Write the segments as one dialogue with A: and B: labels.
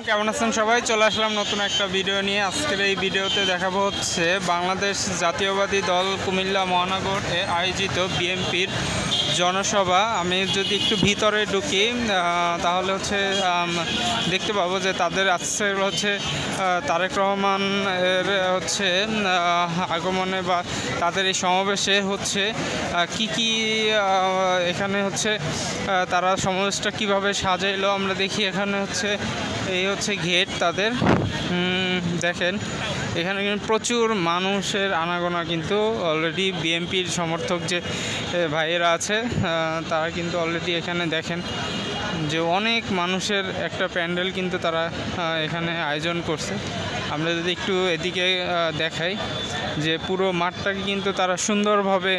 A: কেমন আছেন সবাই? চলে আসলাম নতুন একটা ভিডিও নিয়ে। আজকের এই ভিডিওতে দেখাবো হচ্ছে বাংলাদেশ জাতীয়বাদী দল কুমিল্লা মহানগর আয়োজিত বিএনপির জনসভা। আমি যদি একটু ভিতরে ঢুকি তাহলে হচ্ছে দেখতে পাবো যে তাদের আজকের হচ্ছে তারেক রহমান এর হচ্ছে আগমনে বা তাদের এই সমাবেশে হচ্ছে কি এখানে হচ্ছে তারা সমাবেশটা কিভাবে সাজাইলো আমরা দেখি। এখানে হচ্ছে এই হচ্ছে গেট তাদের, দেখেন এখানে কিন্তু প্রচুর মানুষের আনাগোনা, কিন্তু অলরেডি বিএনপির সমর্থক যে ভাইয়েরা আছে তারা কিন্তু অলরেডি এখানে দেখেন যে অনেক মানুষের একটা প্যান্ডেল কিন্তু তারা এখানে আয়োজন করছে। আমরা যদি একটু এদিকে দেখাই যে পুরো মাঠটাকে কিন্তু তারা সুন্দরভাবে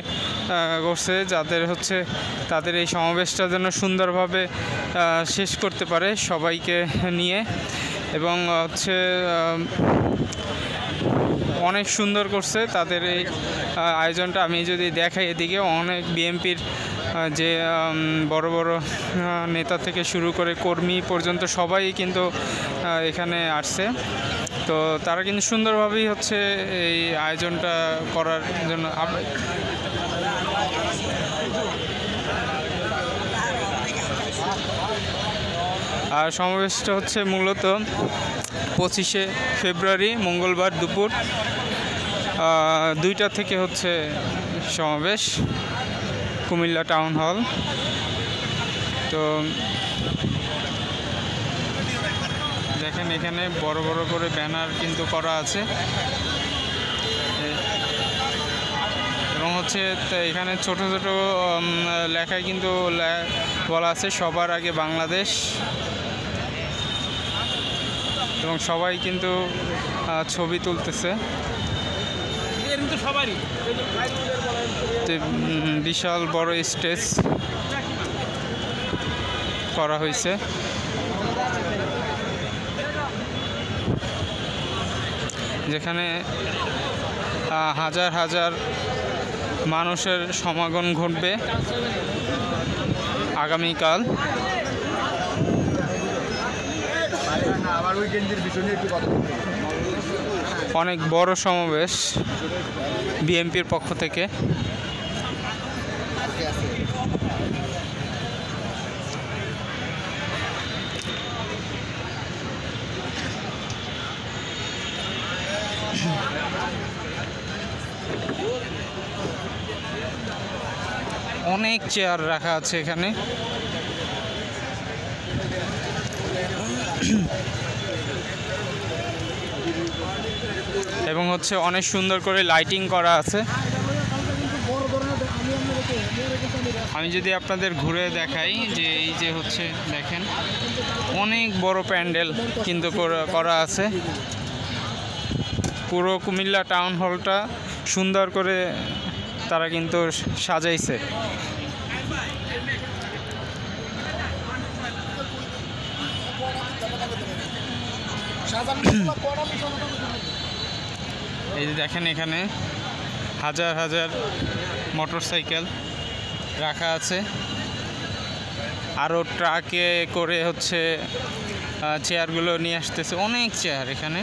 A: করছে, যাদের হচ্ছে তাদের এই সমাবেশটা যেন সুন্দরভাবে শেষ করতে পারে সবাইকে নিয়ে। এবং হচ্ছে অনেক সুন্দর করছে তাদের এই আয়োজনটা। আমি যদি দেখাই এদিকে অনেক বিএনপির যে বড় বড় নেতা থেকে শুরু করে কর্মী পর্যন্ত সবাই কিন্তু এখানে আসছে। তো তারা কিন্তু সুন্দরভাবেই হচ্ছে এই আয়োজনটা করার জন্য। আর সমাবেশটা হচ্ছে মূলত 25শে ফেব্রুয়ারি মঙ্গলবার দুপুর 2টা থেকে হচ্ছে সমাবেশ কুমিল্লা টাউন হল। তো দেখেন এখানে বড় বড় করে ব্যানার কিন্তু করা আছে এবং হচ্ছে এখানে ছোট ছোট লেখায় কিন্তু বলা আছে সবার আগে বাংলাদেশ। এবং সবাই কিন্তু ছবি তুলতেছে। বিশাল বড় স্টেজ করা হয়েছে। যেখানে হাজার হাজার মানুষের সমাগম ঘটবে আগামীকাল। অনেক বড় সমাবেশ বিএনপির পক্ষ থেকে। অনেক চেয়ার রাখা আছে এখানে। এবং হচ্ছে অনেক সুন্দর করে লাইটিং করা আছে। আমি যদি আপনাদের ঘুরে দেখাই যে এই যে হচ্ছে দেখেন অনেক বড় প্যান্ডেল কিন্তু করা আছে। পুরো কুমিল্লা টাউন হলটা সুন্দর করে তারা কিন্তু সাজাইছে। এই যে দেখেন এখানে হাজার হাজার মোটরসাইকেল রাখা আছে। আরও ট্রাকে করে হচ্ছে চেয়ারগুলো নিয়ে আসতেছে। অনেক চেয়ার এখানে।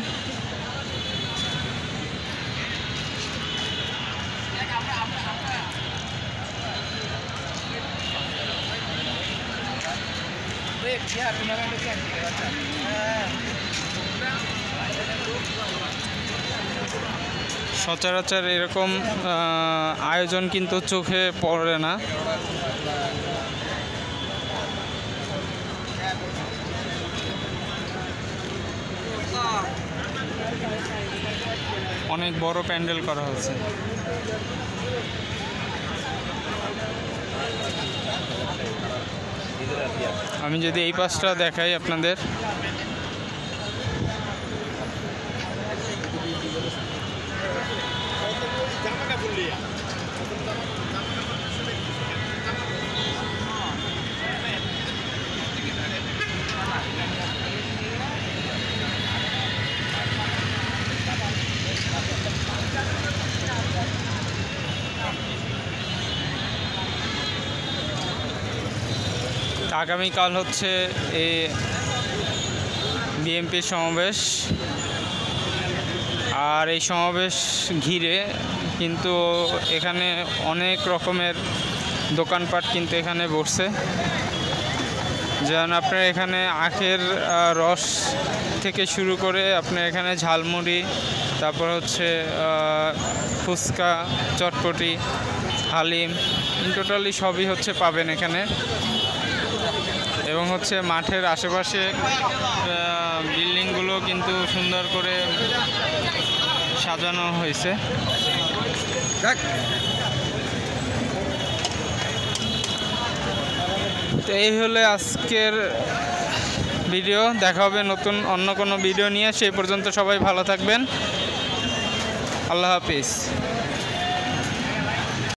A: সচরাচর এরকম আয়োজন কিন্তু চোখে পড়ে না। অনেক বড় প্যান্ডেল করা হয়েছে। আমি যদি এই পাশটা দেখাই আপনাদের, আগামীকাল হচ্ছে এই বিএনপির সমাবেশ। আর এই সমাবেশ ঘিরে কিন্তু এখানে অনেক রকমের দোকানপাট কিন্তু এখানে বসছে। যেমন আপনার এখানে আখের রস থেকে শুরু করে আপনার এখানে ঝালমুড়ি, তারপর হচ্ছে ফুচকা, চটপটি, হালিম, টোটালি সবই হচ্ছে পাবেন এখানে। এবং হচ্ছে মাঠের আশেপাশে বিল্ডিংগুলো কিন্তু সুন্দর করে সাজানো হয়েছে। তো এই হলো আজকের ভিডিও। দেখা হবে নতুন অন্য কোনো ভিডিও নিয়ে। সেই পর্যন্ত সবাই ভালো থাকবেন। আল্লাহ হাফিজ।